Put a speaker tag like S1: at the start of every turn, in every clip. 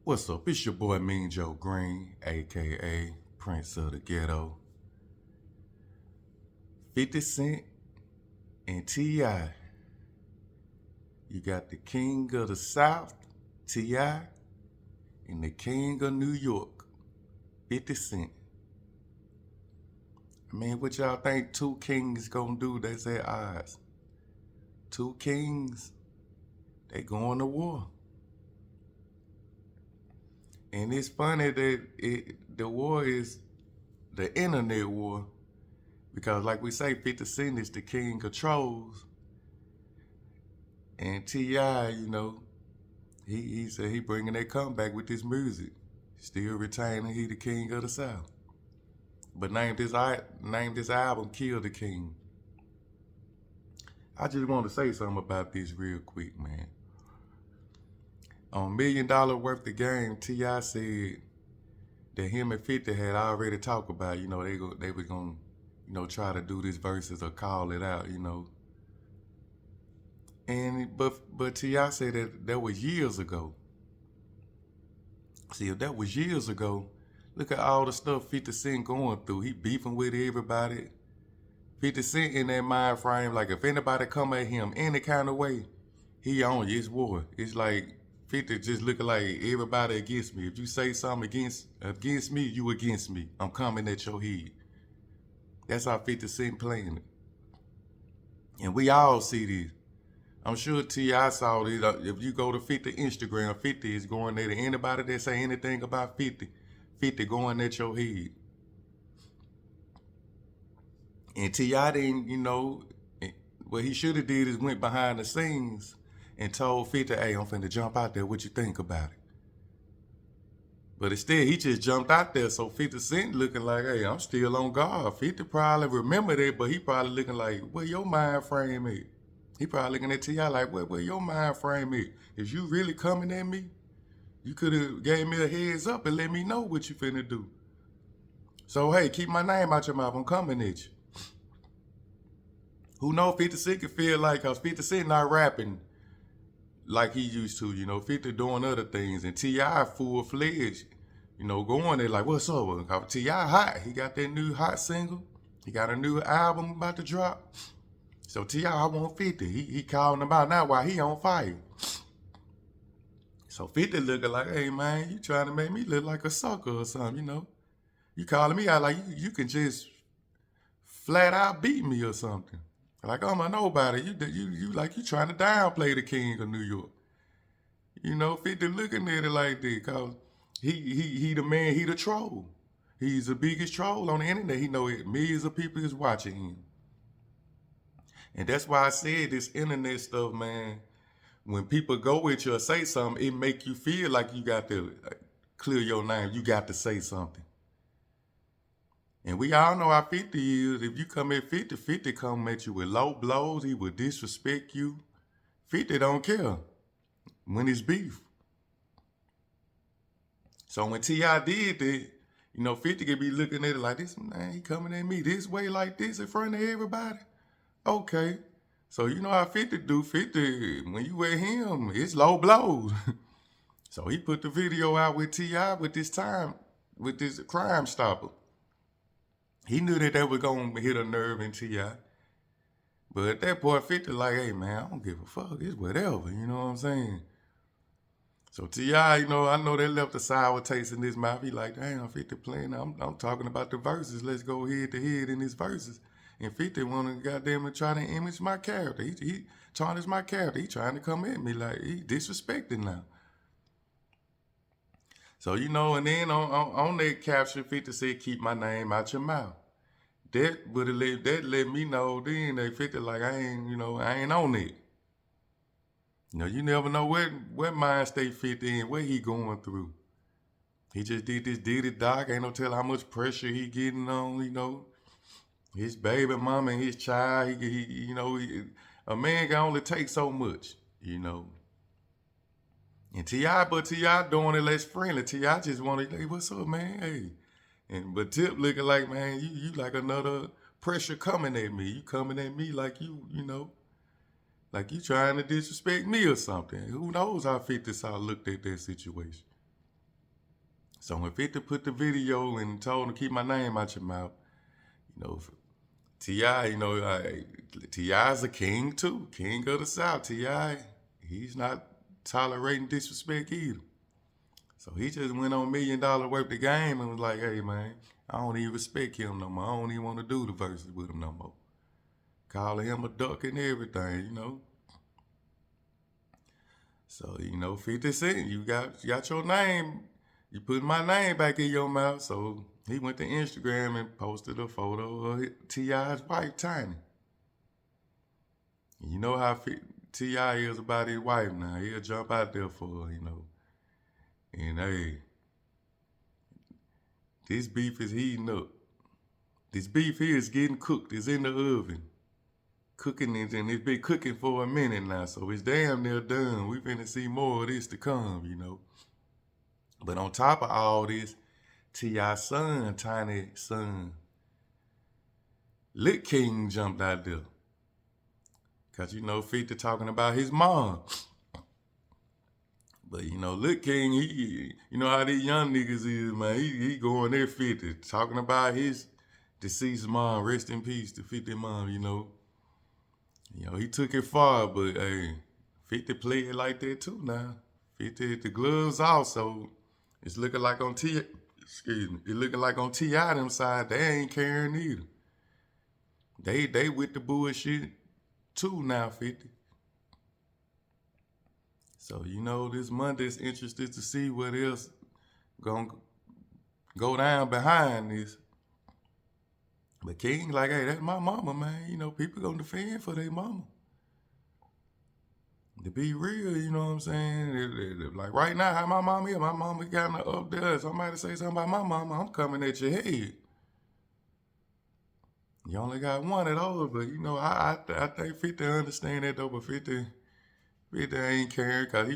S1: What's up? It's your boy Mean Joe Green, aka Prince of the Ghetto. 50 Cent and T.I. You got the King of the South, T.I., and the King of New York, 50 Cent. I mean, what y'all think two kings gonna do that's at odds? Two kings, they going to war. And it's funny that the war is the internet war. Because like we say, 50 Cent is the king of trolls. And T.I., he said he bringing that comeback with this music. Still retaining he the king of the South. But name this album Kill the King. I just want to say something about this real quick, man. On $1 Million Worth of Game, T.I. said that him and 50 had already talked about, they were going to, try to do this versus or call it out, And but T.I. said that was years ago. See, if that was years ago, look at all the stuff 50 Cent going through. He beefing with everybody. 50 Cent in that mind frame, like if anybody come at him any kind of way, he on you. It's war. It's like 50 just looking like everybody against me. If you say something against me, you against me. I'm coming at your head. That's how 50 Cent playing it. And we all see this. I'm sure T.I. saw this. If you go to 50 Instagram, 50 is going there to anybody that say anything about 50, 50 going at your head. And T.I. didn't, what he should have did is went behind the scenes and told 50, hey, I'm finna jump out there. What you think about it? But instead, he just jumped out there. So 50 Cent looking like, hey, I'm still on guard. 50 probably remember that, but he probably looking like, where your mind frame is? He probably looking at T.I. like, where your mind frame is? Is you really coming at me? You could have gave me a heads up and let me know what you finna do. So, hey, keep my name out your mouth. I'm coming at you. Who know 50 Cent can feel like, because 50 Cent not rapping like he used to, 50 doing other things. And T.I. full-fledged, going there like, what's up? Because T.I. hot. He got that new hot single. He got a new album about to drop. So T.I. want 50. He calling him out now while he on fire. So 50 looking like, hey man, you trying to make me look like a sucker or something, You calling me out like you can just flat out beat me or something. Like I'm a nobody. You like you trying to downplay the king of New York. 50 looking at it like that, cause he the man, he the troll. He's the biggest troll on the internet. He know it. Millions of people is watching him. And that's why I said this internet stuff, man. When people go with you or say something, it make you feel like you got to clear your name. You got to say something. And we all know how 50 is. If you come at 50, 50 come at you with low blows. He will disrespect you. 50 don't care when it's beef. So when T.I. did that, 50 could be looking at it like this, man, he coming at me this way like this in front of everybody. Okay. So you know how 50 do. 50, when you with him, it's low blows. So he put the video out with T.I. with this Crime Stopper. He knew that was going to hit a nerve in T.I. But at that point, 50 like, hey man, I don't give a fuck. It's whatever, you know what I'm saying? So T.I., I know that left a sour taste in his mouth. He like, damn, 50 playing. I'm talking about the verses. Let's go head to head in his verses. And 50 want to goddamn try to image my character. He tarnish my character. He trying to come at me like he disrespecting now. So, and then on that caption, 50 said, keep my name out your mouth. That let me know then that 50 like I ain't on it. You never know what mind state 50 in, what he going through. He just did it, doc. Ain't no tell how much pressure he getting on, his baby mama and his child. A man can only take so much, And T.I. doing it less friendly. T.I. just want to, hey, what's up, man? Hey. But Tip looking like, man, you like another pressure coming at me. You coming at me like like you trying to disrespect me or something. Who knows how 50 South looked at that situation. So when 50 put the video and told him to keep my name out your mouth, you know, T.I., you know, T.I.'s a king too, king of the South. T.I., he's not tolerating disrespect either. So he just went on $1 million worth of game and was like, hey man, I don't even respect him no more. I don't even want to do the verses with him no more. Calling him a duck and everything, you know. So, you know, 50 Cent, you got your name. You put my name back in your mouth. So he went to Instagram and posted a photo of T.I.'s wife, Tiny. And you know how T.I. is about his wife now. He'll jump out there for her, you know. And hey, this beef is heating up. This beef here is getting cooked. It's in the oven. Cooking it, and it's been cooking for a minute now, so it's damn near done. We finna see more of this to come, you know. But on top of all this, T.I.'s son, Tiny son, Lit King jumped out there. Cause you know 50 talking about his mom. But you know, Lit King, he you know how these young niggas is, man. He going there 50, talking about his deceased mom. Rest in peace to 50 mom, you know. You know, he took it far, but hey, 50 played it like that too now. 50 the gloves off, so it's looking like on excuse me, it looking like on T.I. them side, they ain't caring either. They with the bullshit too now, 50. So, you know, this Monday's interested to see what else gonna go down behind this. But King, like, hey, that's my mama, man. You know, people gonna defend for their mama. To be real, you know what I'm saying? Like right now, how my mama is, my mama kind of up there. Somebody say something about my mama, I'm coming at your head. You only got one of those, but you know, I think 50 understand that though, but 50 ain't caring because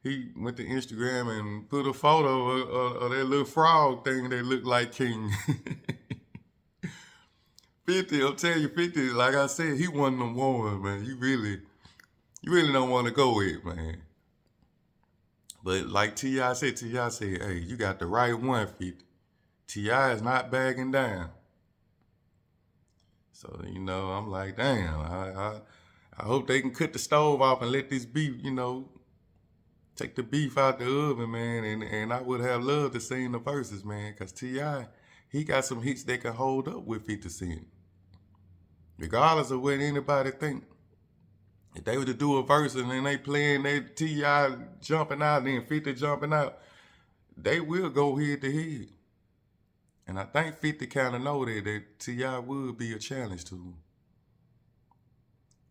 S1: he went to Instagram and put a photo of that little frog thing that looked like King. 50, I'll tell you, 50, like I said, he one of them ones, man. You really don't want to go with, man. But like T.I. said, hey, you got the right one, 50. T.I. is not bagging down. So, you know, I'm like, damn, I hope they can cut the stove off and let this beef, you know, take the beef out the oven, man. And I would have loved to sing the verses, man, because T.I., he got some hits that can hold up with 50 Cent. Regardless of what anybody think. If they were to do a verse and then they playing that T.I. jumping out and then 50 jumping out, they will go head to head. And I think 50 kind of know that T.I. would be a challenge to him.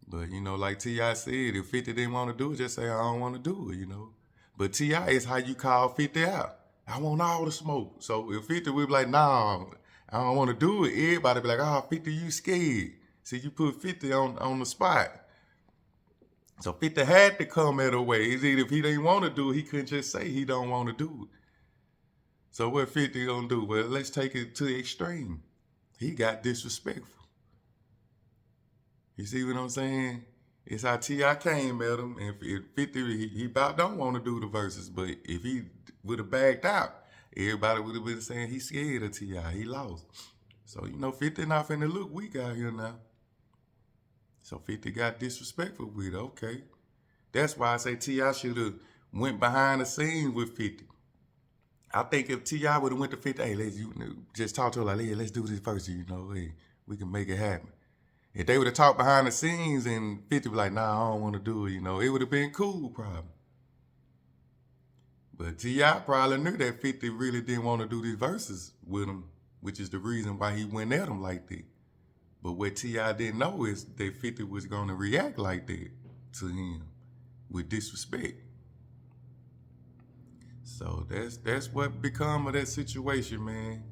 S1: But, you know, like T.I. said, if 50 didn't want to do it, just say, I don't want to do it, you know. But T.I. is how you call 50 out. I want all the smoke. So if 50 would be like, nah, I don't want to do it, everybody be like, 50, you scared. See, you put 50 on the spot. So 50 had to come at a way. It's either if he didn't want to do it, he couldn't just say he don't want to do it. So what 50 gonna do? Well, let's take it to the extreme. He got disrespectful. You see what I'm saying? It's how T.I. came at him, and if 50, he about don't want to do the verses, but if he would have backed out, everybody would have been saying he's scared of T.I. He lost. So, you know, 50 not finna look weak out here now. So 50 got disrespectful with it. Okay. That's why I say T.I. should have went behind the scenes with 50. I think if T.I. would have went to 50, hey, let's just talk to her like, hey, let's do this first, you know, hey, we can make it happen. If they would have talked behind the scenes and 50 was like, nah, I don't want to do it, you know, it would have been cool probably. But T.I. probably knew that 50 really didn't want to do these verses with him, which is the reason why he went at him like that. But what T.I. didn't know is that 50 was going to react like that to him with disrespect. So that's what become of that situation, man.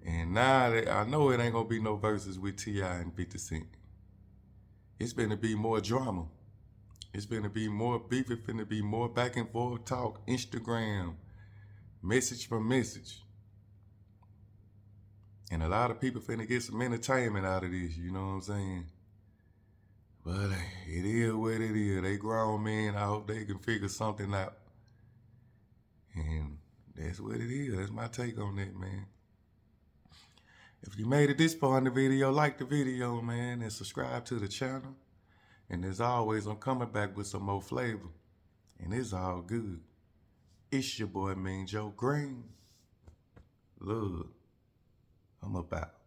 S1: And now that I know it ain't gonna be no verses with T.I. and 50 Cent. It's gonna be more drama. It's gonna be more beef. It's gonna be more back and forth talk, Instagram, message for message. And a lot of people finna get some entertainment out of this, you know what I'm saying? But it is what it is. They grown men. I hope they can figure something out. And That's what it is. That's my take on that, man. If you made it this far in the video, like the video, man, and subscribe to the channel. And as always, I'm coming back with some more flavor. And it's all good. It's your boy, Mean Joe Green. Look, I'm about.